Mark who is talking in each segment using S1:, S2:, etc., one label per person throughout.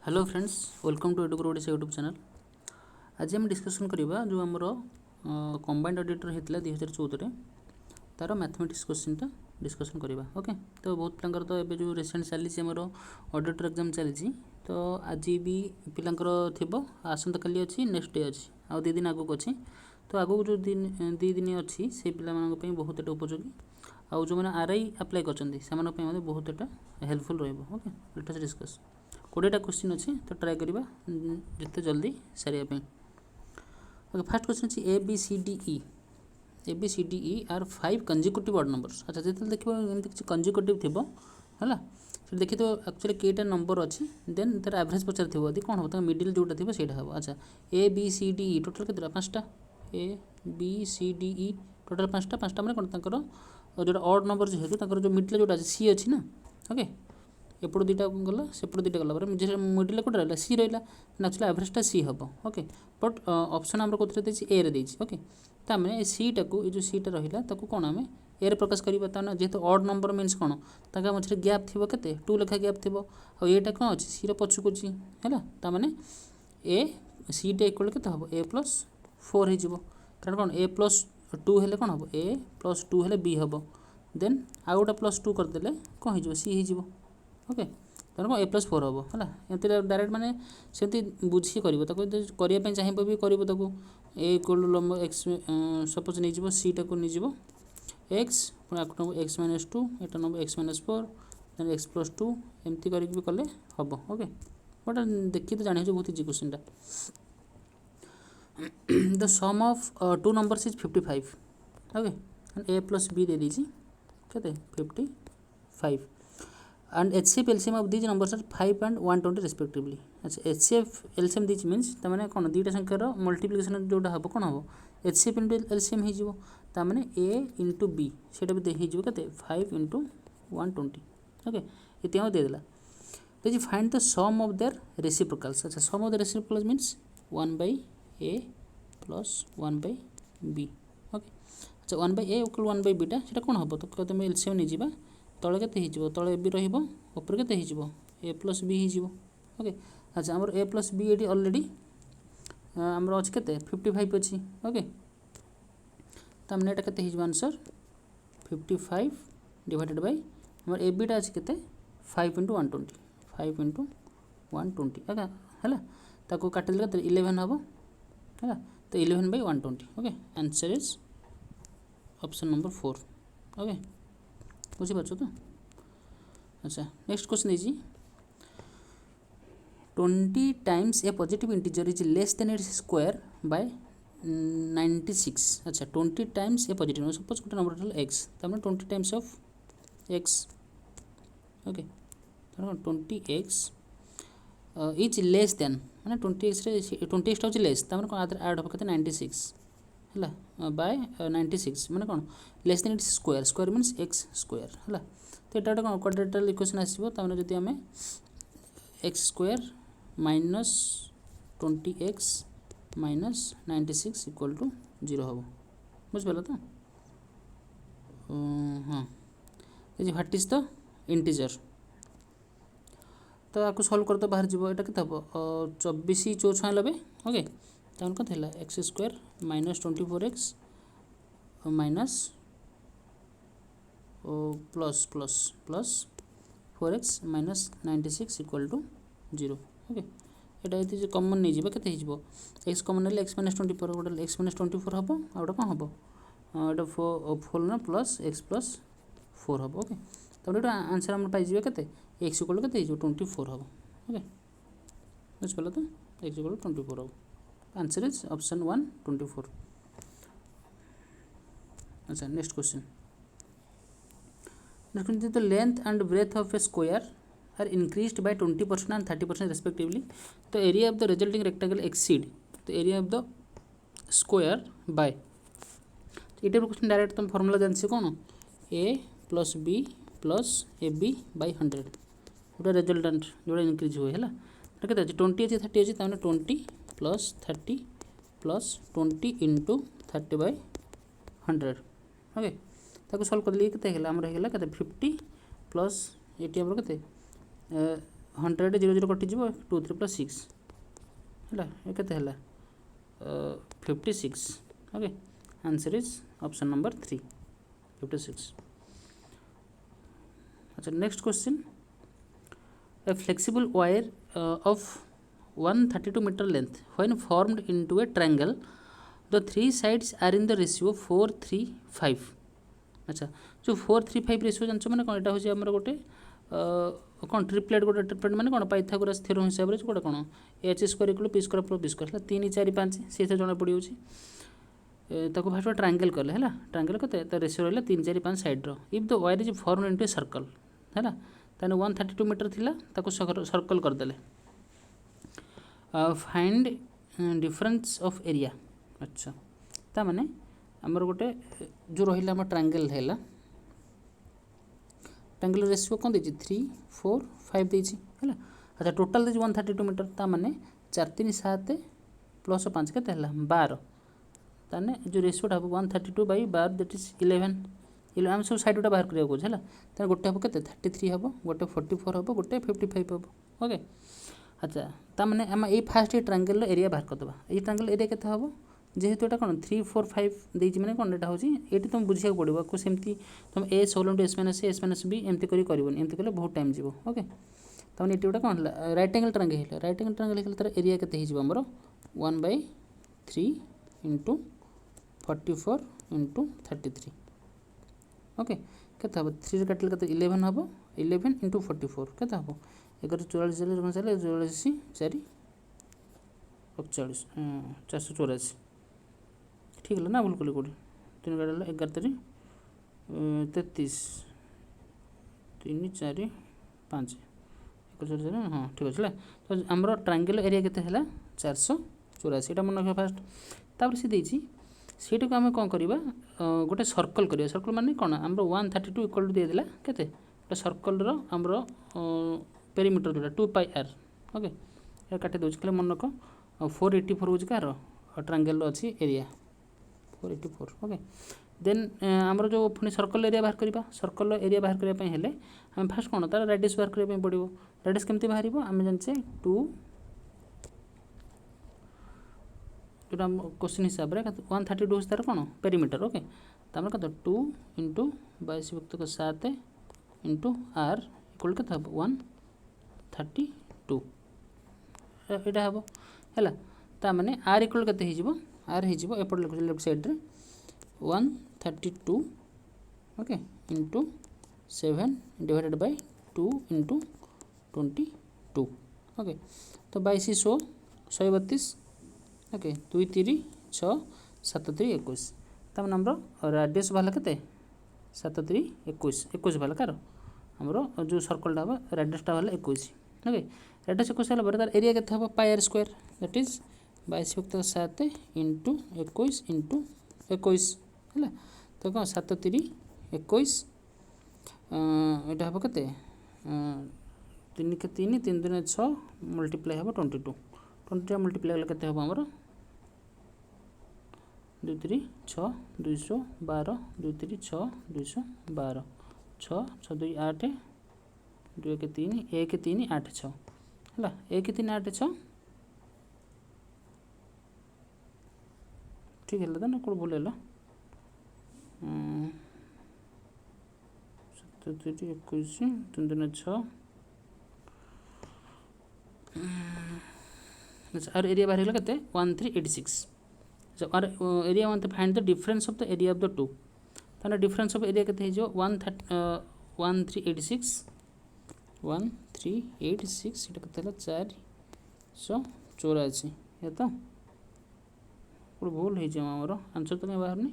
S1: Hello friends, welcome to एडुकर Odisha YouTube channel. आज हम डिस्कसन करवा जो आमर कंबाइंड ऑडिटर होता 2014 तार मैथमेटिक्स क्वेश्चनटा डिस्कसन करवा। ओके, तो बहुत पिलांकर तो एबे जो रिसेंट चली ऑडिटर एग्जाम चली, तो आज भी पिलांकर थिबो आसंता काली अच्छी नेक्स्ट डे अच्छी आ दी दिन आगक अच्छी। तो आगक जो दिन दी दिन अच्छी से पिला बहुत एटा उपयोगी आउ जो मैंने आरआई अप्लाई कर बहुत एटा हेल्पफुल रहिबो। Okay, let us discuss. 20टा क्वेश्चन अच्छी, तो ट्राए करवा जिते जल्दी सारे। ओके, फास्ट क्वेश्चन अच्छी A B C D E are 5 consecutive odd numbers. अच्छा, जो देखो एमती किसी कंजिक्यूटिव थी है देखिए, तो एक्चुअली केटा नंबर अच्छी देन तार एवरेज पचार थी यदि कौन हम मिडिल जोटा थी से हम। अच्छा, A B C D E total के 5टा A B C D E total 5टा मैंने कौन जो ऑड नंबर जेहेतु जो मिडिल जोटा सी अच्छी ना। ओके, एपट दुईटा गला सेपट दुईटा गला मिडिल कौट रहा सी रहा एक्चुअली एवरेजटा सी हम। ओके, बट ऑप्शन आम कौन ए रे। ओके, तो आम सी टाक जो सीटा रहा कौन आम ए रे प्रकाश करवा जेहेतु ऑड नंबर मीन्स कौन तक मझे गैप थी के 2 लेखा गैप थी आईटा कौन अच्छी सी पछुक अच्छी है ताने ए सी टा इक्वल के हम ए प्लस 4 हो कारण कौन ए प्लस 2 हेल्ले कौन हम ए प्लस 2 हेल्ले बी हम देन आउ गोटे प्लस 2 करदे कौन हो सी हो। ओके, तेना कौन ए प्लस 4 हम है एमती डायरेक्ट माने सेमती बुझी करने चाहिए भी कर ए इक्वल एक्स सपोज नहीं सी टाक नहीं एक्स एक्स माइनस 2 एटा नब x minus 4 then x plus 2 एमती करके कले हम। ओके, बट देखिए तो जानी बहुत easy question. The sum of 2 numbers is 55। Okay, A plus B दे दीजिए के 55 and HCF LCM of these numbers are 5 and 120 respectively। अच्छा, HCF LCM दीज मीन्स तमाने कौन दुईटा संख्यार मल्टीप्लिकेशन जोटा हम कौन हम HCF इंटू LCM हो ताने A इंटू B से के 5 इंटू 120। ओके, ये देदेला तो find the sum of their reciprocals. अच्छा, sum of the reciprocals means 1/A plus 1/B। Okay, अच्छा 1/A इक्वल 1/B टा से कौन हम तो कहते LCM नहीं जावा तले के तले बी रपर के ए प्लस बी हो। ओके, अच्छा आमर ए प्लस बी ये अलरेडी आमर अच्छे के 55 अच्छी। ओके, तो आम एटा के आंसर 55 डिवाइडेड बाय आमर ए बीटा अच्छे के 5 इंटू 120 5 इंटू 120। ओके है ताको काटिदेले 11 हम है तो 11/120। Okay, answer is option number 4। Okay, बुझीपार तो। अच्छा, नेक्स्ट क्वेश्चन दीजिए 20 times a positive integer is less than its square by 96। अच्छा, 20 टाइम्स ए पॉजिटिव सपोज गोटे नंबर एक्स तमें 20 times of x. Okay, 20x is less than मैंने 20x हूँ less तमें कौन आदर आड हम के 96 है बाय 96 मैंने कौन less than its square square means x square है तो यहाँ गोटे कौन क्वाड्रेटरल इक्वेशन आसो जब आम x square minus 20x minus 96 equal to 0 हम बुझिपार तो। हाँ, ये व्हाट इज द इंटीजर तो आपको सल्व कर तो बाहर जीव यहाँ के 24 4 96। ओके, तहन कौन था x square minus 24x minus plus plus plus 4x minus 96 equal to 0। Okay, यहाँ ये कमन नहीं जाए के एक्स कमन ना एक्स माइनस 24 गोटे एक्स माइनस 24 हम आ गए कौन हम यहाँ 4 ना प्लस एक्स प्लस 4 हम। ओके, तब आंसर आम पाइबे के एक्स इक्वल के 24 हम। ओके, बुझिपार तो एक्स इक्वल 24 हम। Answer is option 1 24। अच्छा, next question the length and breadth of a square are increased by 20% and 30% respectively. तो area of the resulting rectangle exceed तो area of the square by ये question direct तुम formula जानसी कौन A plus B plus A B by 100 गोटे रिजल्टाट जो increase हुए है के 20 अच्छी 30 अच्छी 20 प्लस 30 प्लस 20 इंटू 30/100। ओके, ताको सल्व कर लिए के आमर होगा के 50 प्लस ये आमर के 100 0 0 कटिज 2 3 + 6 है केते है 56 okay answer is option number 3 56 अच्छा next question a flexible wire of 132 meter length when formed into a triangle the three sides are in the ratio 4:3:5 अच्छा जो 4:3:5 रेशियो जानछ माने कोन एटा होची हमर गोटे कोन ट्रिपलेट माने कोन पाइथागोरस थ्योरम हिसाब रे कोटा कोन h² = p² + b² 3 4 5 से जणा पड़ी होची ताको फास्ट ट्रायंगल करले हैला ट्रायंगल कते त रेशियो रहला 3 4 5 साइड रो if the wire is formed into a circle हैला ताने 132 मीटर थिला ताको सर्कल कर देले फाइंड डिफरेंस ऑफ एरिया अच्छा ता माने हमर गोटे जो रहिला हम ट्रायंगल हैला ट्रायंगल रेशियो कोन देछि 3 4 5 देछि हैला अच्छा टोटल देछि 132 मीटर ता माने 4 3 7 प्लस 5 केते हैला 12 ताने जो रेशियो टा 132 बाय 12 दैट इज 11 आम सब साइड बाहर करिया को है तेना गोटे हम के 33 हम गोटे 44 हम गोटे 55 हम ओके अच्छा ताने आम ये फास्ट ये ट्रायंगल एरिया बाहर करदे ये ट्रायंगल एरिया के हम जेहेतु यहाँ कौन 3 4 5 देती मैंने कौन यहाँ हूँ ये तुम बुझा पड़ो को सेमती तुम ए सोल s minus s minus b एमती करनी एमती कले बहुत टाइम जीव ओके तमें ये गोटे कौन है right angle triangle right angle triangle तार एरिया के आमर 1/3 इंटू 44 इंटू 33 ओके केते हम 3 काटिले केते 11 हम 11 इंटू 44 केते हम 11 44 4 45 484 ठीक है ना भूल कल कौटी 3 काटिले 11 33 3 4 5 हाँ ठीक अच्छे तो आमर ट्रायंगल एरिया केते है 484 यहाँ मन रखा फास्ट तापर सी देती सीटा को आम कौन करवा गोटे सर्कल करिया सर्कल माने कौन आम 132 इक्वल टू देदेला केते गोटे सर्कल आमर पेरीमीटर जोटा 2πr ओके ये काटी दूसरी खाली मन रख 484 हूँ कार ट्रायंगल अच्छी एरिया 484 ओके देन आमर जो पुणी सर्कल एरिया बाहर करवा सर्कल एरिया बाहर करने आम फास्ट कौन तार रेडियस बाहर करने पड़ो रेडियस केमती बाहर आम जाने 2 जो क्वेश्चन हिसाब से 132 हूँ तार कौन पेरीमीटर ओके तो कत 2 इंटू 22 इंटू आर इक्वल के 132 यहाँ हम है ताने आर इक्वल के आर होपट लिखुच left side 132 okay into 7 divided by 2 into 22 okay तो 22 132 ओके 2 3 6 7 3 21 तमें आमर रेडियस बाहर के 7 3 21 21 बाहर कार आमर जो सर्कलटा हम रेडियसटा बाहर 21 ओके रेडियस 21 है तार एरिया के हम πr² that is 22 into 21 into 21 है तो कौन 7 3 21 यहाँ हम के 3 के 3 3 2 6 मल्टीप्लाई हम 22 22 मल्टीप्लाई के हम आमर 2 3 6 212 2 3 6 212 6 6 2 8 2 1 3 1 3 8 6 है 1 3 8 6 ठीक है ना कौन भूल है 7 3 21 3 2 6 अच्छा और एरिया बाहर के 1386 और area one find the difference of the area of the two ताना डिफरेंस ऑफ एरिया केते हो 1386 1386 এটা কত হলো 484 ये तो पूरा भूल है जे हमर आंसर तो बाहर नहीं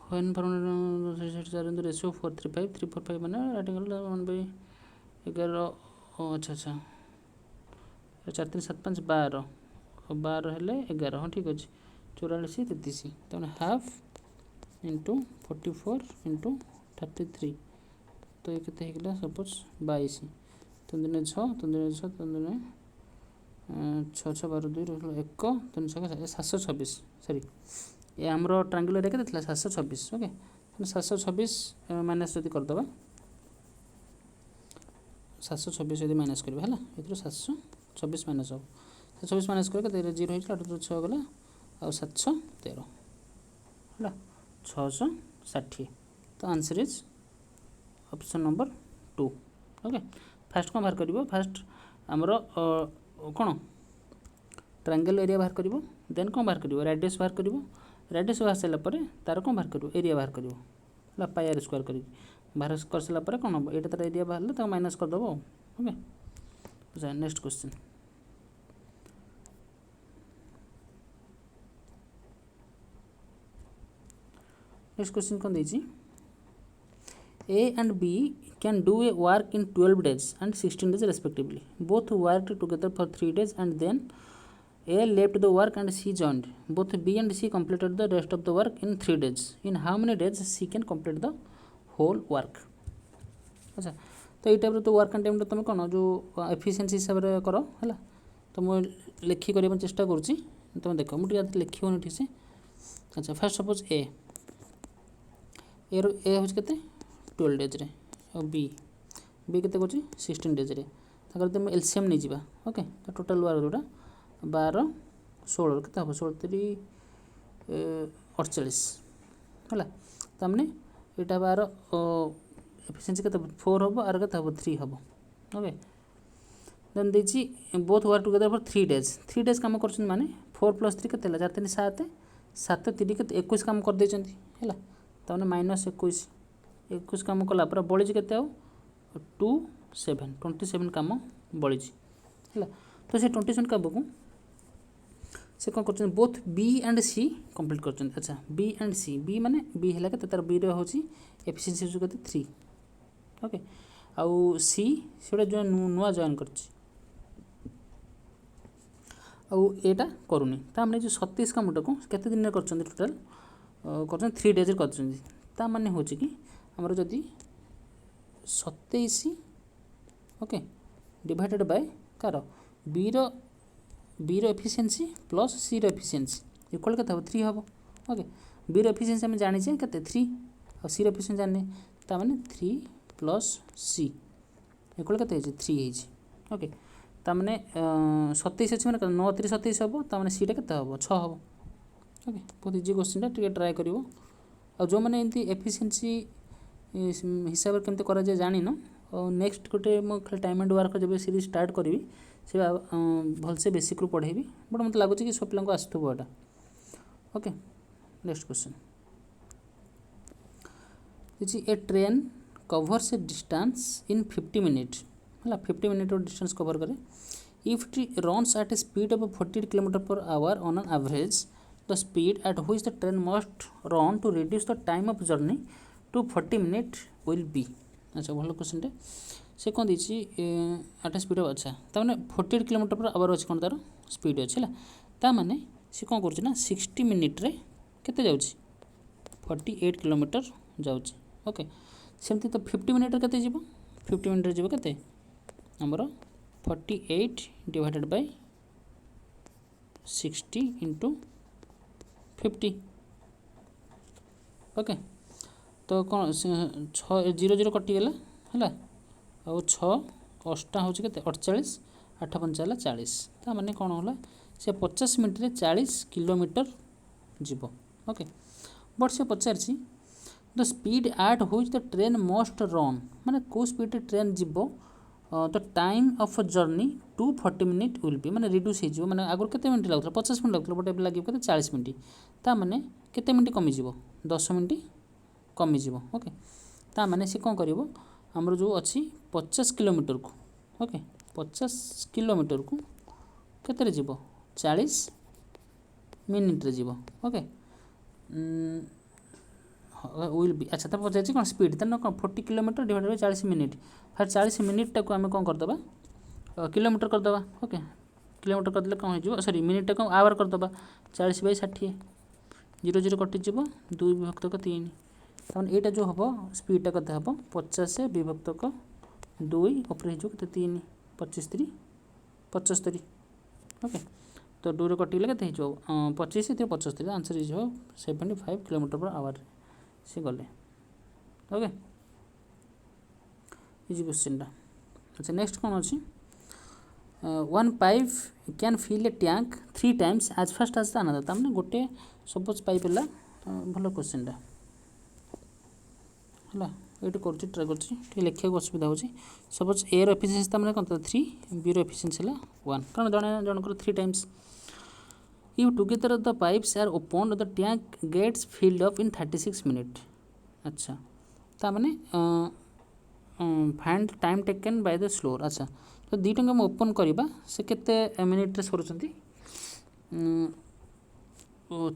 S1: when from the ratio 435 345 माने राइट एंगल 1/11 अच्छा अच्छा 4 3 7 5 12 12 हेले 11 हाँ ठीक अच्छे 44 33 तमें हाफ इंटू 44 इंटू 33 तो ये केते हेगला सपोज 22 3 दिन 6 3 दिन 6 3 दिन 6 6 12 2 1 3 6 726 सॉरी ये आमर ट्रायंगल एरिया के 726 ओके 726 माइनस जदि करदे 726 यदि माइनस करबा है 726 माइनस हम 726 माइनस कर जीरो हो 6 गला आ 713 है 660 तो answer is option number 2 okay fast कौन बाहर कर फास्ट आमर कौन ट्रायंगल एरिया बाहर कर देन कौन बाहर कर रेडियस बाहर कर रेडियस बाहर सारापर तार कौन बाहर कर एरिया बाहर कर पाई आर स्क्वायर कर बाहर कर सारापर कौन हम यहाँ तार एरिया बाहर तो माइनस करदेव ओके अच्छा नेक्स्ट क्वेश्चन नेक्स्ट क्वेश्चन कौन देती A and B can do a work in 12 days and 16 days respectively. Both worked together for 3 days and then A left the work and C joined. Both B and C completed the rest of the work in 3 days. In how many days C can complete the whole work? अच्छा तो ये type तो work and time तुम कौन जो efficiency हिसाब से कर है तो मुझे लिखी करने चेष्टा करुँच तुम देख मुझे लिखी होनी ठीक से अच्छा फास्ट सपोज ए हूँ के 12 डेज रे और बी के 16 डेज रे तुम एलसीएम नहीं जावा ओके तो टोटाल वार जोटा 12 16 के हम 16 3 48 है तमें यहाँ बार एफिशिएंसी के 4 हम आर के 3 हम ओके देन देखिए both work together for 3 days 3 days काम कर माने 4 + 3 के 4 3 7 7 3 के 21 काम कर देते है तमें -21 काम कलापर बड़ी के 27 काम बड़ी है तो से 27 काम को से कौन कर both b and c complete कर अच्छा बी एंड सी बी माने बी है के तार बी हूँ एफिशिएंसी के 3 ओके आउ सी से जो नुआ जॉइन कर एटा करूनी मैंने जो 27 कामटा को केते दिन कर टोटाल कर 3 डेज कर माने हो कि आमर जदि 27 ओके डिवाइडेड बाय कार b efficiency plus c efficiency equal के 3 हम ओके बी एफिशिएंसी आम जाने के 3 और सी एफिशिएंसी जाने ताने 3 + सी इक्वल के 3 ओके ताने 27 अच्छे मैंने 9 3 27 हम ताने सीटा के 6 हम ओके बहुत इजी क्वेश्चन टे ट्राए कर जो मैंने एमती एफिशिएंसी हिसाब से केमती करा जाए जानी न और नेक्स्ट गोटे मो टाइम एंड वर्क जब सीरीज स्टार्ट करी से भलसे बेसिक रू पढ़ेबी बट मत लगुच कि सब पिला आसुव एटा okay next question A train covers A distance in 50 minute है 50 मिनिट डिस्टेंस कवर करे if it runs at A speed of 40 km/h on an average the speed at which the train must run to reduce the time of journey to 40 minutes will be अच्छा भल question टे से कौन देती eight ए speed अच्छा ताने 40 km/h अच्छे कौन तार स्पीड अच्छे है माने से कौन कर 60 मिनिट रे केते जाउची 48 किलोमीटर जाउची ओके सेमती तो 50 मिनिट रे केते जीवो 50 मिनिट रे जीवो केते हमर 48 डिवाइडेड बाय 60 × 50 ओके तो कौन 6 0 0 कटिगला है और 6 8 हूँ के 48 8 5 40 ता माने कौन होला से 50 मिनट रे 40 किलोमीटर जीव ओके बट से पचार the speed at which the train must run माने को स्पीड ट्रेन जीव the time of journey to 40 minute will be माने रिड्यूस हो माने आगुरी केते मिनिट लगुला 50 मिनिट लगुला बट लगे के 40 मिनिट ता माने केते मिनिट कमी जीव 10 मिनिट कमी जीव ओके ता माने से कौन करिवो हमर जो अछि 50 किलोमीटर को ओके 50 किलोमीटर को केते रे जीव 40 मिनिट रे जीव ओके विल बी अच्छा तो पचार कौन स्पीड तेना कौन 40 किलोमीटर डिवाइड बाय 40 मिनिट फिर 40 मिनिट टाक आम कौन करदे किलोमीटर करदे ओके किलोमीटर करदे कौन हो सॉरी मिनिट टाक आवर करदे 40 बाय 60 0 0 कटिज 2 विभक्त 3 तमाम यहाँ जो हम स्पीडटा कते हम 50 विभक्त 2 ऊपर हो 3 25 3 75 ओके तो 2 कटिगले के 25 75 आंसर इज 75 km/h से गले ओके इजी क्वेश्चन अच्छा नेक्स्ट कौन अच्छी one pipe can fill a tank 3 times as fast as the another तामने गोटे सपोज पाइप है भल क्वेश्चन है ये ट्राए कर लिखा असुविधा हो सपोज ए एफिसीएंसी तामने कौन 3 बी एफिसीएंसी है 1 कारण जड़े जनकर 3 times if together the pipes are open the tank gets filled up in 36 minute अच्छा तामने find time taken by the slower अच्छा तो दुईटा आम ओपन करवा से केते मिनिट्रे सरुँच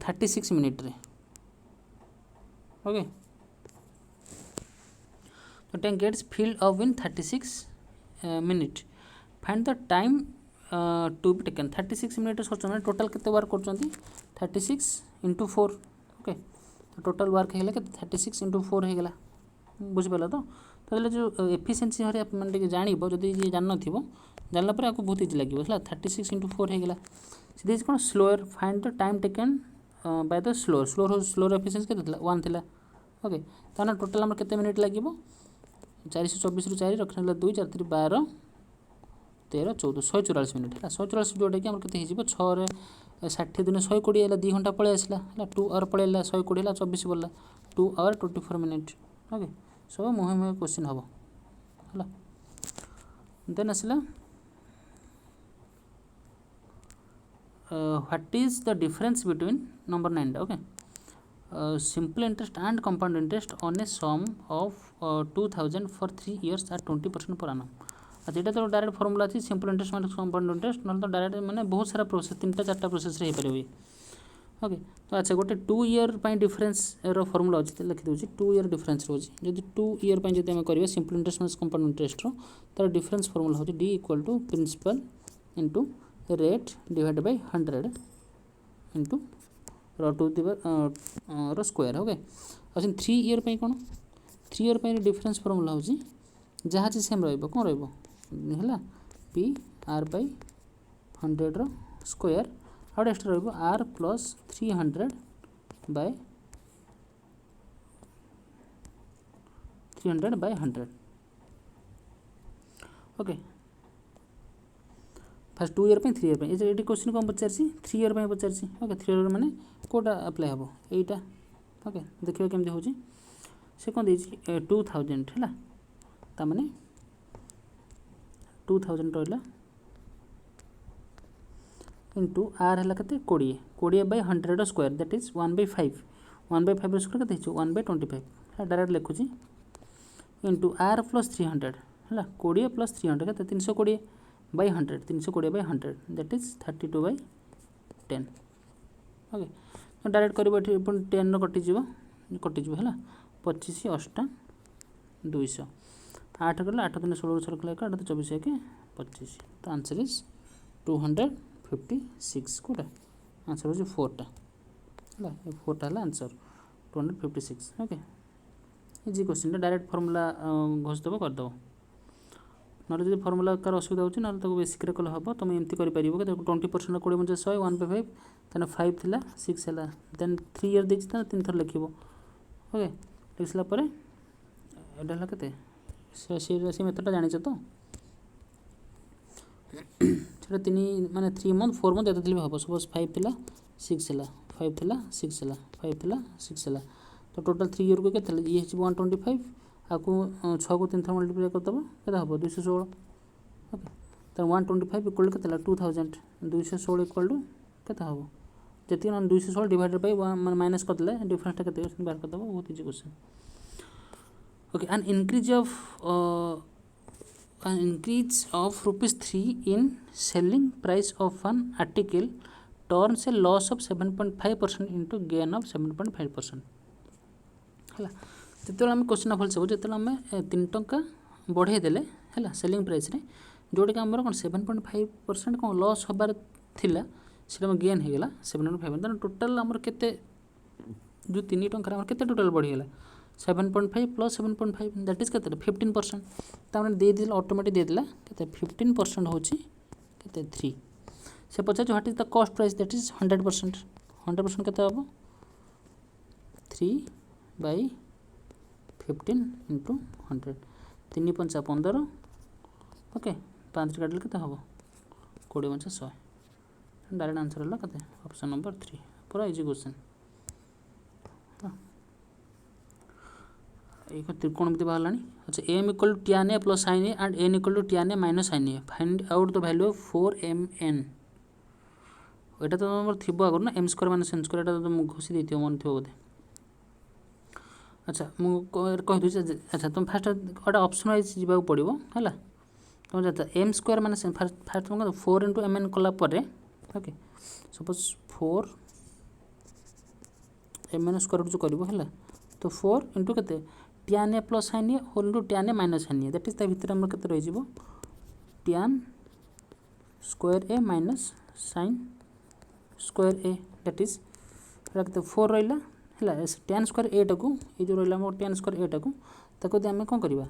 S1: 36 मिनिट्रे okay the tank gets filled up in 36 minute find the time to be taken 36 minute सोचना टोटल केते वर्क करचंती 36 into 4 ओके तो टोटल वर्क हेला केते 36 into 4 हे गेला बुझ पाला तो तले जो एफिशिएंसी हरे आप मन जानिबो जदी ये जान नथिबो जानला पर आपको बहुत इजी लागिबो हला 36 into 4 हे गेला सीधे कोन slower find the time taken by the slower efficiency केते 1 थिला ओके ताना टोटल हमर केते मिनिट लागिबो 424 रु 4 रखने 2 4 3 12 13 14 144 मिनिट है 144 जोटा कि के 6 60 दिन 120 है 2 घंटा पलि आसला 2 आवर पलि 120 है 24 बोला 2 आवर 24 मिनिट ओके सब मुहे मुहे क्वेश्चन हम है देन आसला what is the difference between number 9 okay simple interest and compound interest on a sum of 2000 for 3 years at 20% per annum अच्छा ये तो डायरेक्ट फॉर्मूला अच्छी simple interest minus compound interest ना तो डायरेक्ट मैंने बहुत सारा प्रोसेस 3टा 4टा प्रोसेस रे पारे ओके तो अच्छा गोटे 2 ईयर डिफरेंस रो फॉर्मूला अच्छी लिखि दूसरी 2 ईयर डिफरेंस रोज जब 2 ईयर जब आम करिया simple interest minus compound interest रो तार डिफरेंस फॉर्मूला होची D equal to principal into rate divide by 100 into two रो स्क्वायर ओके अच्छा 3 ईयर कौन 3 ईयर डिफरेंस फॉर्मूला होची जहाँ सेम रहिबो कौन रहिबो है पी आर बाय 100 रो स्क्वायर आउ एक्स्ट्रा रहिबो r plus 300 by 100 okay first 2 year 3 year ये क्वेश्चन कौन पचार 3 ईयर पचार ओके 3 ईयर मैंने कोटा अप्लाई हम यहीटा ओके देखिए केमती हो से कौन दे 2000 है ताने 2000 रहा इंटू आर है के 20 20 by 100 square that is 1/5 1/5 square के 1/25 डायरेक्ट लिखुची इंटू आर प्लस 300 है 20 प्लस 300 के 320 by 100 320 by 100 that is 32/10 okay तो डायरेक्ट कर 10 कटिजी है 25 8 200 8 कर 8 दिन 16 16 8 24 1 25 तो आंसर इज 256 कोटा आंसर हो 4टा है 4टा है answer 256 okay easy question direct formula घोषदेव करदेव ना जो फॉर्मूला कार असुविधा होती ना बेसिक कले हम तुम एमती कर 20% 20 100 1/5 तेना 5 थिला 6 है देन 3 ईयर देखिए 3 थर लिख ओके लिख सारापर यहाँ के मेथडा जाच तो से 3 माने 3 मंथ 4 मंथ ये हम सपोज 5 थिला 6 है 5 थिला 6 है 5 थिला 6 है तो टोटल 3 ईयर को के ये 125 आपको 6 को 3 थर मल्टीप्लाई करदेव के 216 ओके तो 125 इक्वल के 2000 216 इक्वल टू के हम जी 216 डिवाइडेड बाय माइनस करदे डिफरेंसटा के बाहर करदेव बहुत easy question okay an increase of ₹3 in selling price of an article turns a loss of 7.5% into gain of 7.5% है जो आम क्वेश्चन भल सब जो आम 3 टंका बढ़े देले है सेलिंग प्राइस रे जोटा कि आम कौन 7.5% कौन लॉस हबार थिला से गेन हो गला 7.5 टोटाल आमर केते जो 3 टंका आमर केते टोटाल बढ़ीगला 7.5 प्लस 7.5 दैट इज के 15% तामने दे दिला ऑटोमेटिक दे दिला के 15% होची के 3 से पचार what is the cost price that is 100% 100% के हम 3/15 इंटू 100 3 5 15 ओके 5 काटिले केते हम 20 × 100 डायरेक्ट आंसर है कते ऑप्शन नंबर 3 पूरा इजी क्वेश्चन एक त्रिकोणमिति बाहर अच्छा m equal to tan a plus sin a and n equal to tan a minus sin a find out the value of 4mn एटा तो नंबर थिबो आगर ना m square minus n square एटा तो मु घोषि देथियो मन थिबो बोधे अच्छा मु कहि दु अच्छा तुम फास्ट गोटे ऑप्शन वाइज जीवा पड़ो है तुम जाता m स्क्वायर माइनस फास्ट तुम 4 × mn कला ओके सपोज 4 mn स्क्वायर जो कर तो 4 × केते tan a plus sin a whole into tan a minus sin a that is ता भीतर हमर केते रहि जिवो tan square a minus sin square a that is केते 4 रहिला हला tan स्क्वायर a टाकू ए जो रहिला हमर tan स्क्वायर a टाकू ताको दे हमें कोन करबा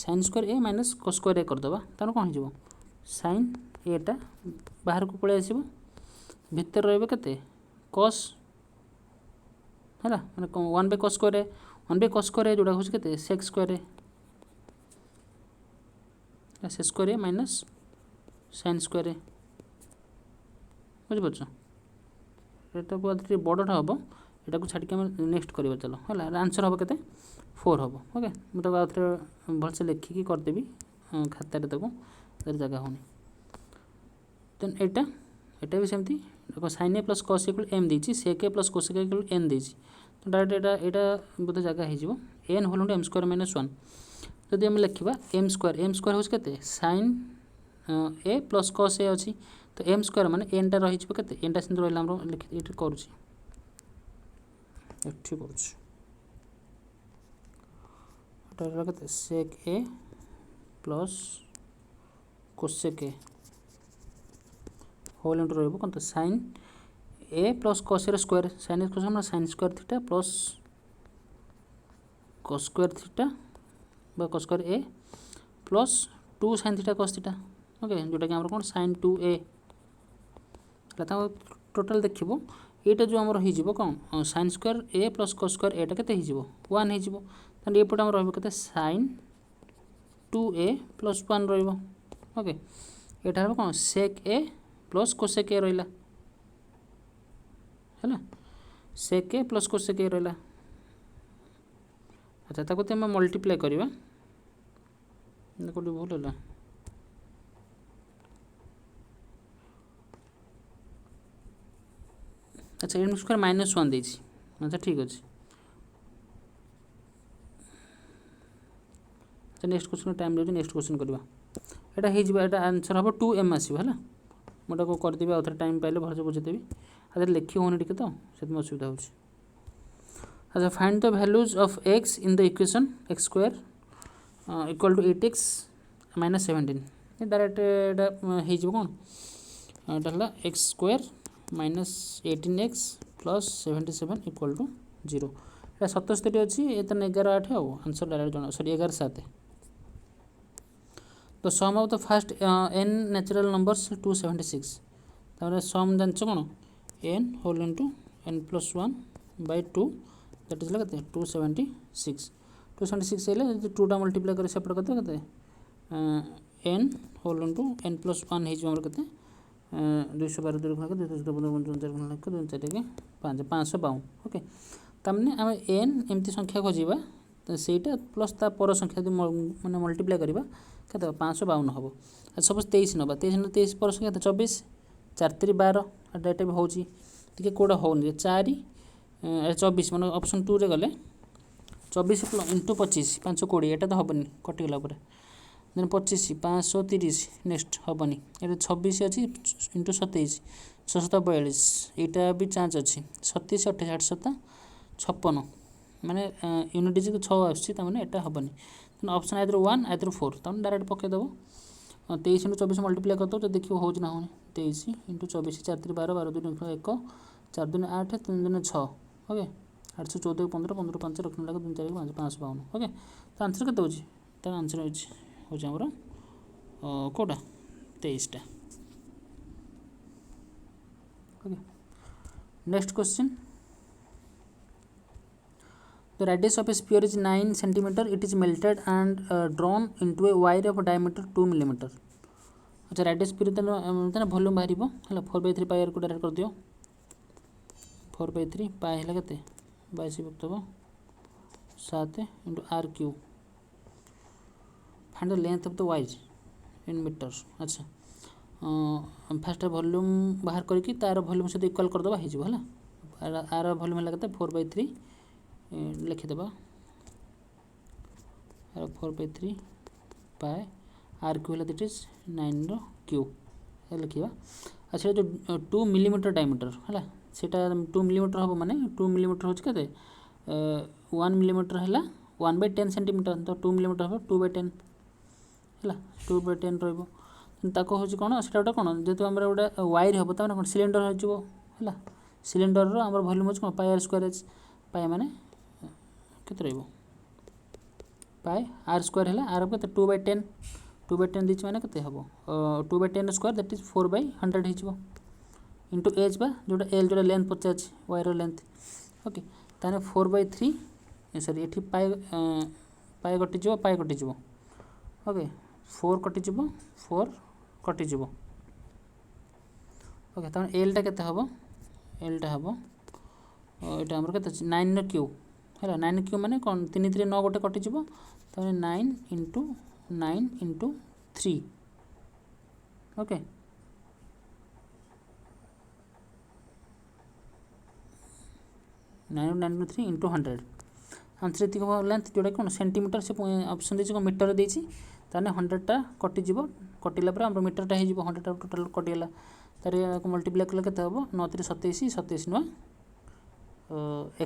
S1: sin square a minus cos square a कर दबा तानो कोन हिजबो sin a टा बाहर को पळे आसीबो भीतर रहबे केते cos है मैंने 1/cos स्क्वायर है 1/cos स्क्वायर है जोड़ा होछ केते sec स्क्वायर है sec स्क्वायर है माइनस sin स्क्वायर है बुझ पछ एटा बहुत बड़टा हम एटा को छाड़ के हम नेक्स्ट करबा चलो है आंसर हम केते 4 हम ओके मु तो आउथरे भल से लिखि कर देबी खाता रे तको तर जगह होनी देन एटा एटा भी सेमती देखो sin a plus cos equal m देछि sec a plus cos a equal n देछि तो डायरेक्ट एटा बोधे जगह हो जिवो n whole m square minus 1 जदि हम लिखिबा m स्क्वायर होछ केते sin a plus cos a अछि तो m स्क्वायर माने n टा रहि जिवो केते n टा सिंदर रहला हम लिखि एठी करूछि एठी करूछि एटा रहला केते sec a plus cosec a whole into रहबो कोन तो sin a plus cos a square sin a हम sin square theta plus cos square theta बा cos square a plus 2 sin theta cos theta okay जोटा कि हमर कोन sin 2a लता total देखिबो एटा जो हमर हि जिवो कोन sin square a plus cos square a टा केते हि जिवो 1 हि जिवो तन ए पट हमर रहबो केते sin 2a प्लस 1 रहबो ओके एटा रहबो कोन sec a plus cosec a रहला है sec a plus cosec a रहला अच्छा ताको ते हम मल्टीप्लाई करबा कोडी भूल होला अच्छा m स्क्वायर माइनस 1 देछि अच्छा ठीक अछि अच्छा नेक्स्ट क्वेश्चन टाइम ले नेक्स्ट क्वेश्चन करबा एटा हे जिबा एटा आंसर हबो 2m आसीबो हला मोटा को कर देबे अथर टाइम पाइले भर से बुझे देबी अदर लिखि होनी टिके तो सेत में असुविधा होछि अच्छा find the values of x in the equation x square equal to 8x minus 17 direct एटा हे जिवो कोन एटा हला x square minus 18x plus 77 equal to 0 एटा 77 अछि एतन 11 8 हो आंसर डायरेक्ट जणा sorry 11 7 the sum of the first n natural numbers 276 तारे sum जानछ cone n whole into n plus 1 by 2 that is लगते 276 हेले 2 टा मल्टीप्लाई करे सेपरेट करते कते n whole into n plus 1 हे जो हमर कते 212 दुर गुणा 254 गुणा 4 के 5 552 ओके तमने हम n एमती संख्या खोजिबा तो सेटा प्लस ता पर संख्या माने मल्टीप्लाई करबा कते 552 हबो सपोज 23 नबा 23 पर संख्या 24 4 3 12 डाटा भी होची तिके कोडा होनी 4 24 माने ऑप्शन 2 रे गले 24 * 25 520 एटा तो हबनी कटि गला पर देन 25 530 नेक्स्ट हबनी एटा 26 अछि * 27 642 एटा भी चांस अछि 37 28 7 56 माने यूनिट डिजिट 6 आछि त माने एटा हबनी ऑप्शन आइदर 1 आइदर 4 तम डायरेक्ट पके दबो 23 * 24 मल्टीप्लाई कर दो तो देखियो हो जना होनी 23 * 24 4 3 12 12 2 1 4 2 8 3 2 6 ओके 814 15 15 5 रखने लगे 2 4 5 552 ओके तो आंसर केते होची तो आंसर होची हमरो कोडा 23 टा okay next question The radius of a sphere is 9 centimeter. It is melted and drawn into a wire of diameter 2 millimeter. अच्छा radius sphere तो वॉल्यूम बाहर है 4/3 पाई आर को डायरेक्ट कर दियो 4/3 पाई है के 22 विभक्त 7 into r q find the length of the wire in metres. अच्छा फास्ट वॉल्यूम बाहर करके तार वॉल्यूम सहित इक्वल करदे है आर वॉल्यूम है 4/3 लिखिदेव आर 4/3 पाए आर क्यू है दैट इज 9 क्यू लिखा. अच्छा जो 2 मिलीमीटर डायमीटर है सेटा 2 मिलीमीटर हम माने 2 मिलीमीटर हूँ के 1 मिलीमीटर है 1/10 सेंटीमीटर तो 2 मिलीमीटर हम 2/10 है 2/10 रही हूँ कौन से गोटे कौन जेहतु आम गोटे वायर हम तो कौन सिलिंडर हो सिलिंडर आम वॉल्यूम हो कौन पाई आर स्क्वायर एच पाए माने के रही पाए आर स्क्वायर है आर के 2/10 2/10 दीची मैंने के हम 2/10 स्क्वायर दैट इज 4/100 हो इंटू एच बा जोटा एल जोटा लेंथ पचार वायर लेंथ ओके ताने 4/3 सॉरी ये पाए कटिज ओके 4 कटिज 4 कटिज ओके तब एलटा के हम एलटा हम यहाँ आमर के 9 क्यू है 9 क्यू माने कौन 3 3 9 गोटे कटिज तब 9 into 9 into 3 okay 9 into 3 into 100 answer ये हम लेंथ जोटा कौन सेंटीमीटर से ऑप्शन देखिए मीटर देती ताने 100टा कटिज कटिला आम मीटरटा हो 100टा टोटाल कटिगला तार मल्टीप्लाई कले के हम 9 3 27 27 नुआ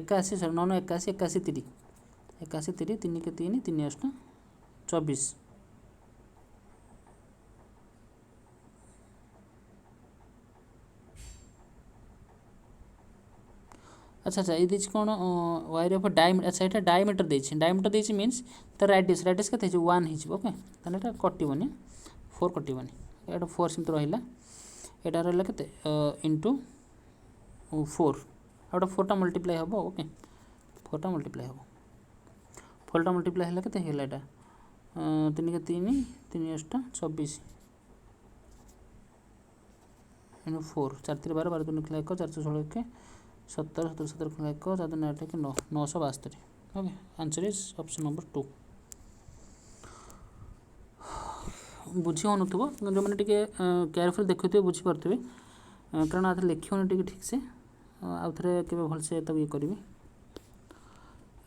S1: 81 सर 9 81 81 3 81 3 3 के 3 3 8 24 अच्छा अच्छा ये देखिए कौन वायर ऑफ डायमीटर अच्छा यहाँ डायमीटर देती मीन्स तो रेडियस रेडियस के 1 ओके ताने ये कटोनी 4 कटोनी यहाँ 4 सेमती रहा यहाँ रहा के इंटू 4 आउट 4टा मल्टीप्लाई हम ओके 4टा मल्टीप्लाई हम 4टा मल्टीप्लाई है के 3 के 3 3 8 24 इंटू 4 4 3 12 12 2 1 4 16 के 17 17 17 1 4 2 8 के 9 972 okay answer is option number 2 बुझी हो जो मैंने टी केयरफुल देखुए बुझीपारे कारण आते लिखनी टी ठीक से आउ थे के भलसे तब ये करी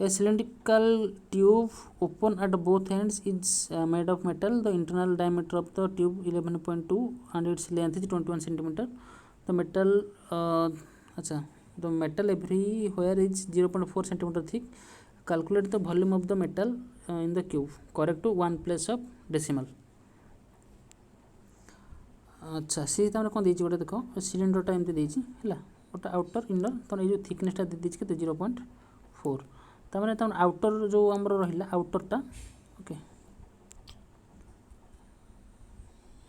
S1: a cylindrical tube open at both ends is made of metal the internal diameter of the tube 11.2 and its length is 21 centimetre the metal अच्छा the metal everywhere is 0.4 centimetre thick calculate the volume of the metal in the cube correct to 1 place of decimal. अच्छा सी तमें कौन देती गोटे देख सिलिंडरटा एमती देती है गोटे आउटर इनर तो ये थिकनेसटा दे 0.4 तमें तम आउटर जो आमर रहा आउटरटा ओके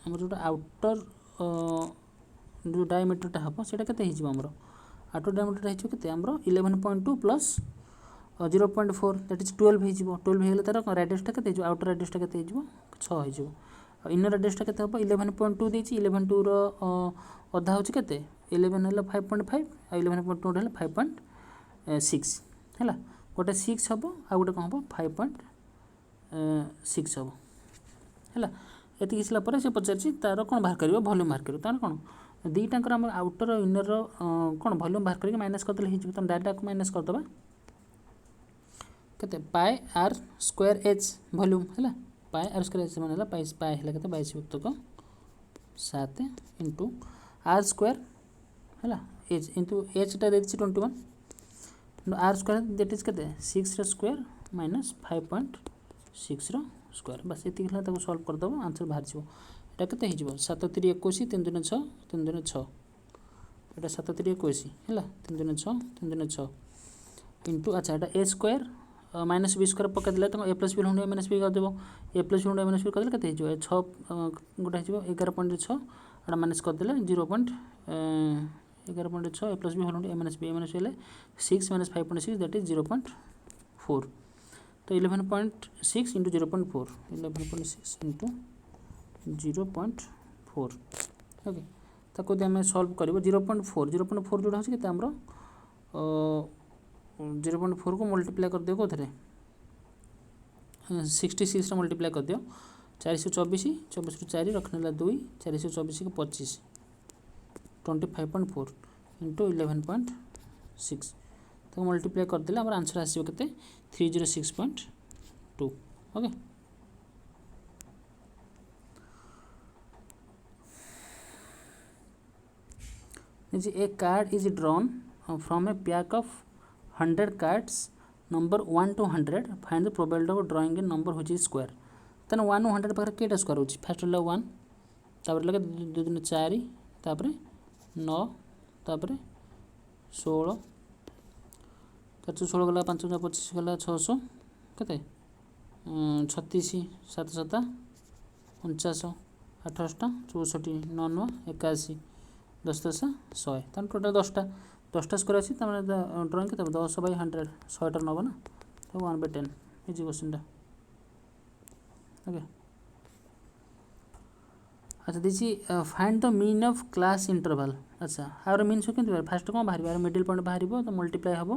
S1: आम जो आउटर जो डायमीटरटा हम से आमर आउटर डायमीटरटा होते आमर 11.2 प्लस 0.4 दैट इज 12 हो 12 हो तार रेडियसटा के आउटर रेडियसटा के 6 हो इनर रेडियसटा के हम 11.2 देती 11.2 अधा हूँ के 11 है 5.5 11.2 है 5.6 है गोटे 6 हम आ गए कौन हम 5.6 हम है ये सारापर से पचार तार कौन बाहर कर वॉल्यूम बाहर कर तार कौन दुईटाकर आम आउटर इनर कौन वॉल्यूम बाहर करके माइनस करदे हो तुम डायरेक्ट माइनस करदे के पाए आर स्क्वायर एच वॉल्यूम है पाए आर स्क्वायर एच मान पाए है के 22 विभक्त 7 इंटू आर स्क्वायर है एच इंटू एचटा दे 21 आर स्क्वायर दैट इज के 6 स्क्वायर माइनस 5.6 स्क्वायर बस ये सल्व करदेव आंसर बाहर यहाँ के 7 3 21 3 2 6 3 2 6 यहाँ 7 3 21 है 3 2 6 3 2 6 इंटू अच्छा यहाँ ए स्क्वायर माइनस बी स्क्वायर पकड़े तो ए प्लस बी हूँ A minus B करदेव A plus B हूँ ए माइनस बी करदे के 6 गोटे हो 11.6 एटा माइनस करदे 0.11.6 ए प्लस बी हूँ ए माइनस बी हेल्ले 6 माइनस 5.6 दैट इज 0.4 0.4 तो 11.6 इंटू 0.4 11.6 इंटू 0.4 ओके ताको आम सल्व कर 0.4 0.4 जोड़ा होची केते हमरो 0.4 को मल्टीप्लाई कर दियो कोथरे 66 मल्टीप्लाई कर दियो 424 24 4 रखनेला 2 424 को 25 25.4 इंटू 11.6 तो मल्टीप्लाई करदेले आम आंसर आसो के 306.2 okay A card is drawn from A pack of 100 cards number 1 to 100 find the probability of drawing a number which is square तने 1 to 100 पाखर केटा स्क्वायर होची फर्स्ट होला 1 तापर लगे 2 3 4 तापर 9 तापर 16 416 गला 5 25 गला 600 केते 36 7 7 49 28 64 99 81 10 10 100 तन टोटल 10टा स्क्वायर अच्छी ड्रॉइंग के 10 बाई 100 100 नब ना तो 1/10 इजी क्वेश्चन ओके अच्छा दीजिए find the mean of class interval अच्छा आर मीन सब केमती फास्ट कौन बाहर मिडिल पॉइंट बाहर तो मल्टीप्लाई हम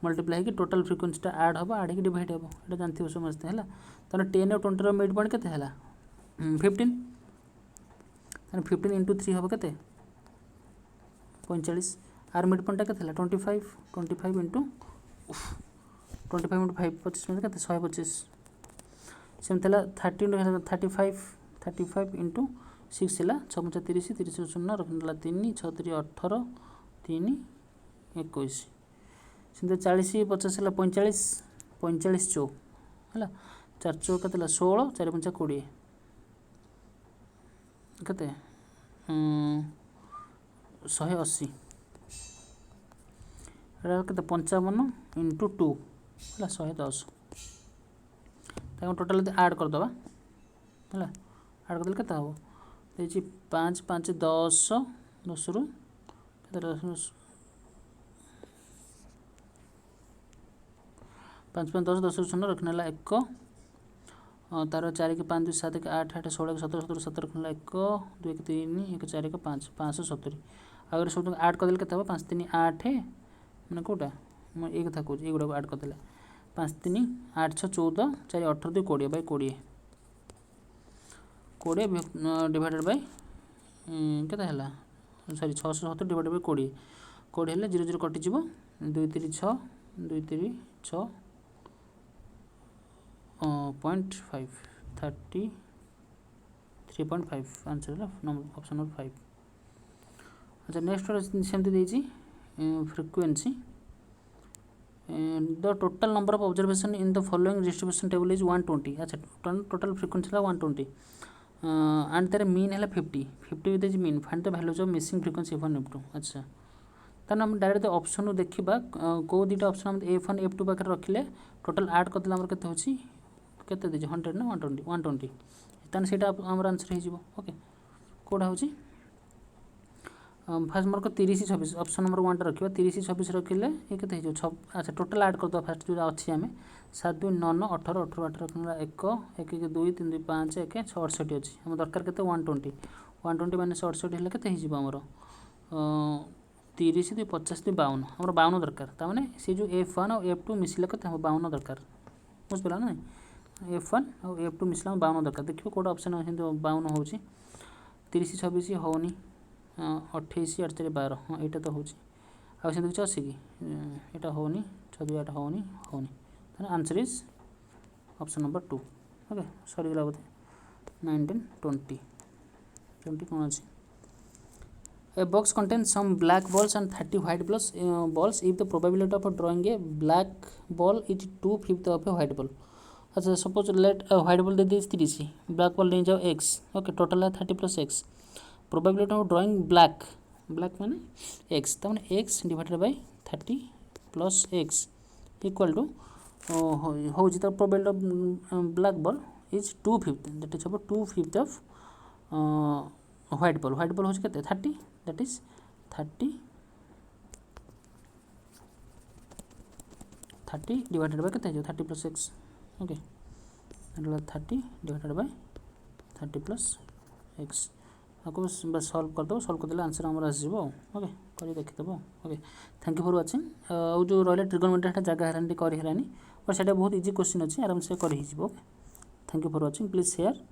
S1: मल्टीप्लाई कि टोटल फ्रिक्वेंसीटा आड हम आड हो डिवाइड हम ये जानते हो समझते है तो 10 और 20 मिड पॉइंट के 15 15 इंटू 3 हम के 45 आर मिड पॉइंट के 25 25 इंटू 25 इंटू 5 25 मिनट के 125 सेमती 30 35 35 इंटू 6 है 6 30 30 शून्य रखनेला 3 6 3 18 3 21 सेमती 40 50 है 45 45 चौ है 4 चौ के 16 4 5 20 के 180 के 55 इंटू 2 है 110 टोटाल आड करदे है आड करदे के हम देखिए 5 5 10 10 रु 5 5 10 10 शून्य रखनेला 1 तार 4 के 5 2 7 के 8 8 16 के 17 17 17 रखनेला 1 2 के 3 1 4 के 5 570 अगर सब आड करदे के 5 3 8 मैंने कौटा मैं एक कथा कौन युवा आड करदे 5 3 8 6 14 4 18 2 20 बाई 20 20 डिवाइडेड बाय के सॉरी 670 डिवाइडेड बाय 20 20 हेल्ले 0 0 कटिज 2 3 6 2 3 6 0.5 33.5 आंसर है ऑप्शन नंबर 5 अच्छा नेक्स्ट सेमती देजी frequency the total number of observation in the following distribution table is 120 अच्छा टोटल फ्रिक्वेंसी है 120 एंड तार मीन है 50 50 with mean find the values of missing frequency F1 F2 अच्छा तार हम डायरेक्ट ऑप्शन देखा कौ दुटा ऑप्शन F1 F2 पाखे रखिले टोटल आड करदे आम के केते 100 ना 120 120 ताने सेटा आमर आंसर हो ओके कोडा होची फास्ट मार्क 30 26 ऑप्शन नंबर 1 रखिबा 30 26 रखिले ये केते हो अच्छा टोटल ऐड कर दो फास्ट जो अछि हमें 7 2 9 9 18 18 18 रखना 1 1 1 2 3 2 5 1 68 अछि हम दरकार केते 120 120 माने 68 हेले केते हिजिबो हमर 30 2 50 2 52 हमर 52 दरकार ता माने से जो F1 और F2 मिसले केते हम 52 दरकार बुझ पला ना F1 और F2 मिसला 52 दरकार देखिबो कोड ऑप्शन है 52 होची 30 26 होनी 28 8 4 12 हाँ यहाँ तो होची आउ से किसी अच्छी कि यहाँ होनी 6 8 होनी answer is option number 2 okay सरी गला बोधे 19 20 20 कौन अच्छी A box contains some black balls and 30 white balls. If the probability of drawing a black ball is 2/5 of a white ball. अच्छा सपोज लेट व्हाइट बॉल दे दी 30 black ball नहीं जाओ x okay total है 30 + x probability of drawing black माने x तो माने x divided by 30 + x equal to हो जी तो probability of black ball is 2/5 that is about 2/5 of white ball हो केते 30 दैट इज 30 30 डिवाइडेड बाय केते 30 plus x okay 30 divided by 30 plus x आपको बस सॉल्व कर दो सॉल्व कर देले आंसर हमर आसी जीवो ओके करी देखि देबो okay thank you for watching और जो रहले ट्रिगोनोमेट्री हटा जगह हरानी कर हरानी और सेटा बहुत इजी क्वेश्चन अछि आराम से कर ही जीवो okay thank you for watching please share